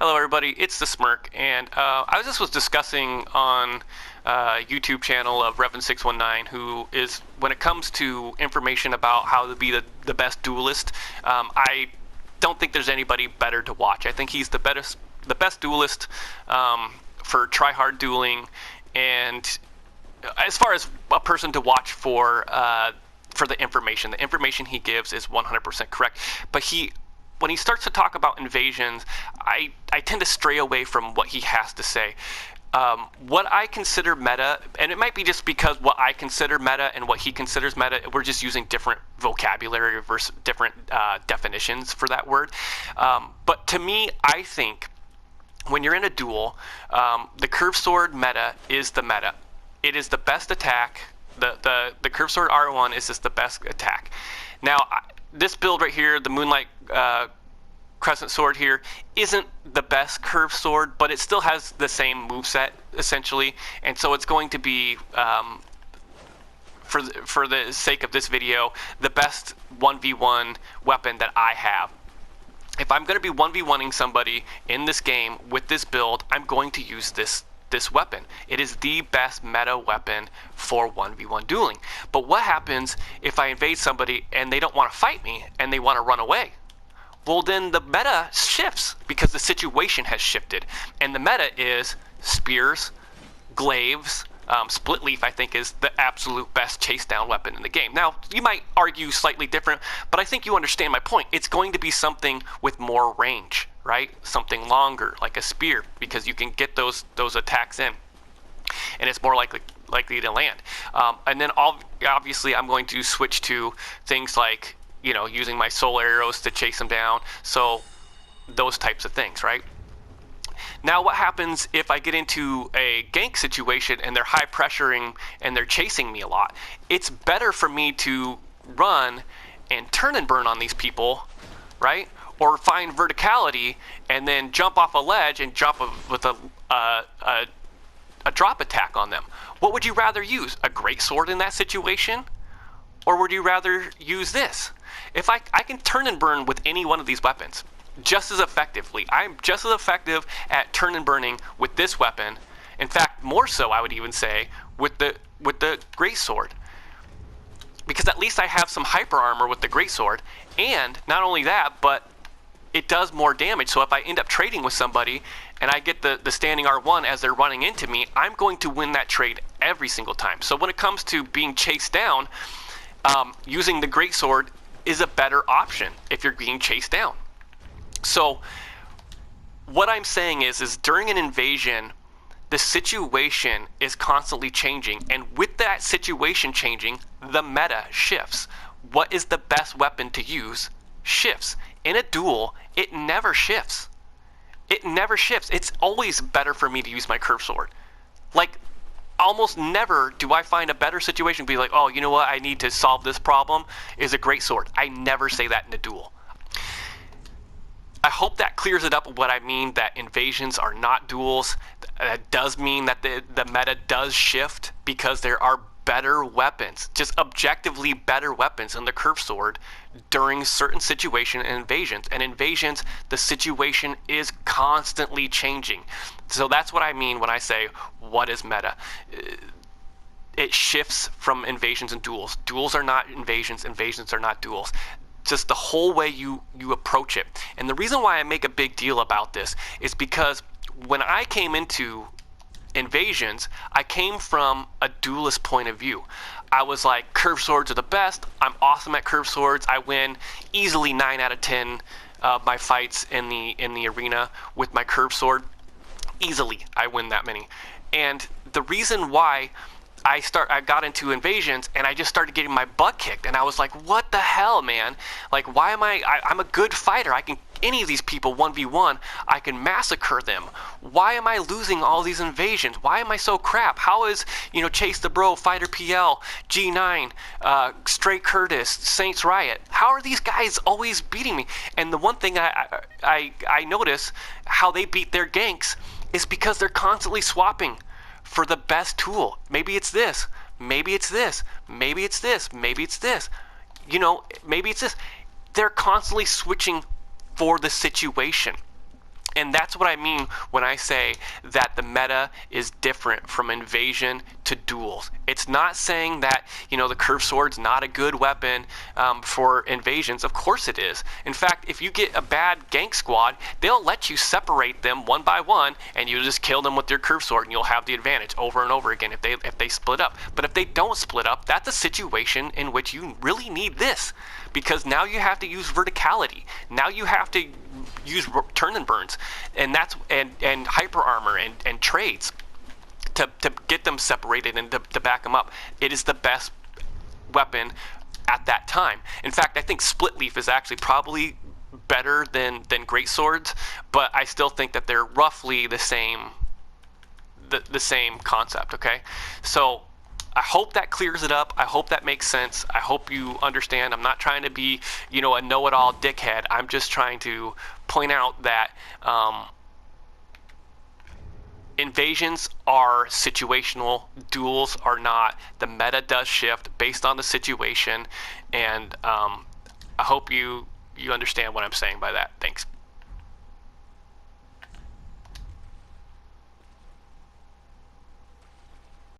Hello, everybody. It's the Smirk, and I was discussing on YouTube channel of Revan619, who is, when it comes to information about how to be the best duelist, I don't think there's anybody better to watch. I think he's the best duelist for try-hard dueling, and as far as a person to watch for the information he gives is 100% correct. But when he starts to talk about invasions, I tend to stray away from what he has to say. What I consider meta, and it might be just because what I consider meta and what he considers meta, we're just using different vocabulary versus different definitions for that word. But to me, I think when you're in a duel, the curved sword meta is the meta. It is the best attack. The curved sword R1 is just the best attack. Now, this build right here, the Moonlight Crescent Sword here, isn't the best curved sword, but it still has the same moveset, essentially. And so it's going to be, for the sake of this video, the best 1v1 weapon that I have. If I'm going to be 1v1ing somebody in this game with this build, I'm going to use this weapon. It is the best meta weapon for 1v1 dueling. But what happens if I invade somebody and they don't want to fight me and they want to run away? Well, then the meta shifts because the situation has shifted. And the meta is spears, glaives, split leaf I think is the absolute best chase down weapon in the game. Now, you might argue slightly different, but I think you understand my point. It's going to be something with more range, right? Something longer, like a spear, because you can get those attacks in, and it's more likely to land. And then obviously I'm going to switch to things like, using my soul arrows to chase them down. So those types of things, right? Now, what happens if I get into a gank situation and they're high pressuring and they're chasing me a lot? It's better for me to run and turn and burn on these people, right? Or find verticality and then jump off a ledge and jump with a drop attack on them. What would you rather use? A great sword in that situation? Or would you rather use this? If I can turn and burn with any one of these weapons just as effectively. I'm just as effective at turn and burning with this weapon. In fact, more so, I would even say, with the greatsword. Because at least I have some hyper armor with the greatsword, and not only that, but it does more damage. So if I end up trading with somebody and I get the standing R1 as they're running into me, I'm going to win that trade every single time. So when it comes to being chased down, using the greatsword is a better option if you're being chased down. So what I'm saying is during an invasion, the situation is constantly changing, and with that situation changing, the meta shifts. What is the best weapon to use shifts. In a duel, it never shifts. It never shifts. It's always better for me to use my curved sword. Like, almost never do I find a better situation to be like, oh, you know what, I need to solve this problem, is a great sword. I never say that in a duel. I hope that clears it up what I mean, that invasions are not duels. That does mean that the meta does shift because there are better weapons, just objectively better weapons than the curved sword during certain situations and invasions. And invasions, the situation is constantly changing. So that's what I mean when I say, what is meta? It shifts from invasions and duels. Duels are not invasions, invasions are not duels. Just the whole way you approach it. And the reason why I make a big deal about this is because when I came into invasions, I came from a duelist point of view. I was like, curved swords are the best. I'm awesome at curved swords. I win easily 9 out of 10 of my fights in the arena with my curved sword. Easily, I win that many. And the reason why I got into invasions and I just started getting my butt kicked, and I was like, what the hell, man? Like, why am I'm a good fighter. I can, any of these people 1v1, I can massacre them. Why am I losing all these invasions? Why am I so crap? How is, Chase the Bro, Fighter PL, G9, Stray Curtis, Saints Riot, how are these guys always beating me? And the one thing I notice how they beat their ganks is because they're constantly swapping for the best tool. Maybe it's this, maybe it's this, maybe it's this, maybe it's this, maybe it's this. They're constantly switching for the situation. And that's what I mean when I say that the meta is different from invasion to duels. It's not saying that, the curved sword's not a good weapon for invasions. Of course it is. In fact, if you get a bad gank squad, they'll let you separate them one by one, and you just kill them with your curved sword, and you'll have the advantage over and over again if they split up. But if they don't split up, that's a situation in which you really need this, because now you have to use verticality. Now you have to use turn and burns, and hyper armor and trades to get them separated and to back them up. It is the best weapon at that time. In fact, I think split leaf is actually probably better than great swords, but I still think that they're roughly the same concept. Okay, so I hope that clears it up. I hope that makes sense. I hope you understand. I'm not trying to be, a know-it-all dickhead. I'm just trying to point out that invasions are situational. Duels are not. The meta does shift based on the situation, and I hope you understand what I'm saying by that. Thanks.